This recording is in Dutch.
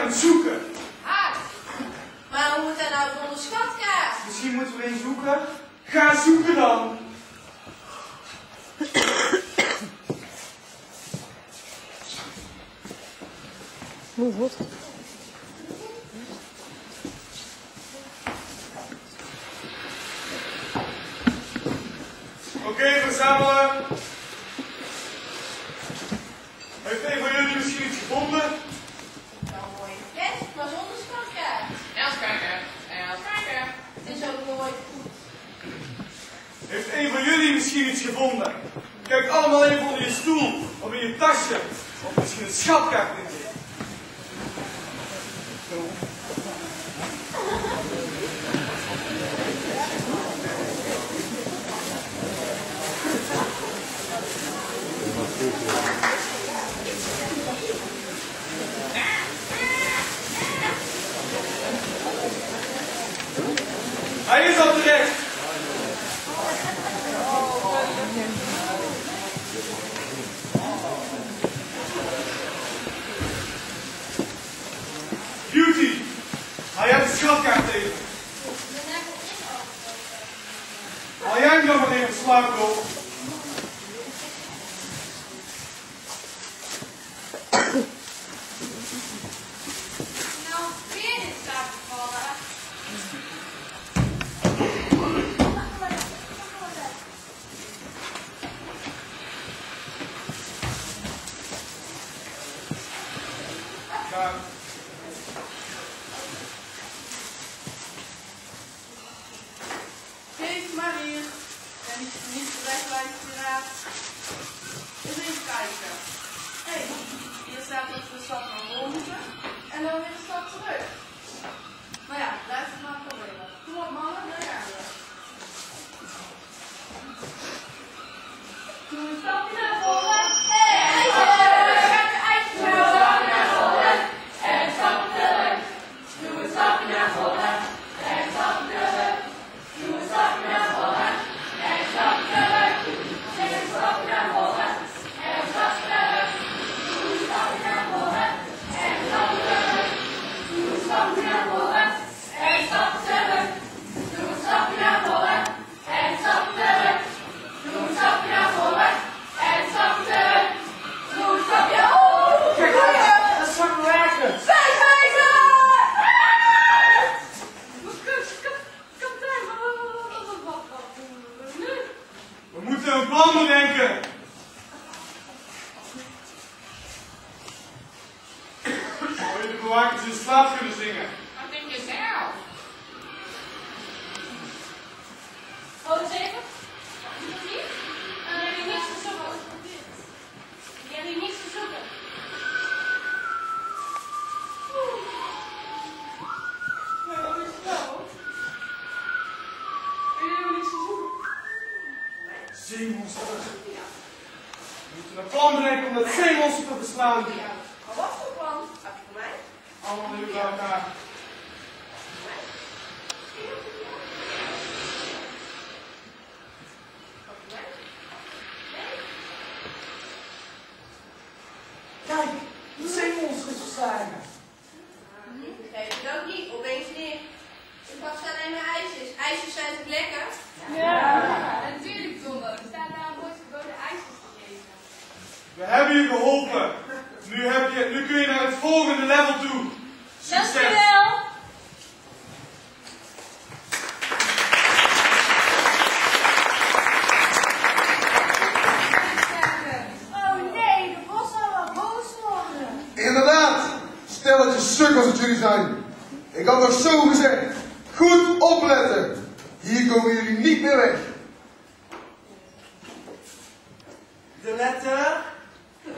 aan het zoeken. Hard. Maar hoe moet dat nou zonder schatkaart? Misschien moeten we een zoeken. Ga zoeken dan. Wat? Oké, verzamelen. Heeft een van jullie misschien iets gevonden? Nou mooi fles, maar zonder schatkaart. Els kijken. Els kijken. Het is ook nooit goed. Heeft een van jullie misschien iets gevonden? Kijk allemaal even onder je stoel of in je tasje. Of misschien een schatkaart in zit. Hij is al terecht. Beauty, haal jij de schatkaart even. Haal jij hem dan maar even slaapkop. Nou, weer in slaap gevallen. Ja. Geef maar hier. En niet wegwijzen inderdaad. Dus even kijken. Hé, hier staat dus de stad van Ronde. En dan weer de stad terug. Maar ja, blijf het maar proberen. Kom op mannen, daar gaan we. Doe een stapje naar voren. We moeten een plan bedenken. Zou je de bewakers in slaap kunnen zingen? Wat denk je zelf? Oh, zeker? Is dat hier? Dan heb je niks te zoeken. Je hebt hier niks te zoeken. Nee, wat is het nou? Je hebt niks te zoeken. Zeemonster. We moeten een plan bedenken om dat zeemonster te verslaan. Maar wat voor plan? Heb je voor mij? Allemaal nu bij elkaar. Kijk, de zeemonster is verslagen. Ik geef het ook niet, opeens neer. Ik dacht dat alleen maar ijsjes. Ijsjes zijn toch lekker? Ja, natuurlijk Tomme. Er staan daar nooit verboden ijsjes te geven. We hebben je geholpen. Nu kun je naar het volgende level toe. Succes! Dankjewel! Oh nee, de bos zal wel boos worden. Inderdaad, stelletje sukkels dat jullie zijn. Ik had nog zo gezegd. Goed opletten. Hier komen jullie niet meer weg. De letter B.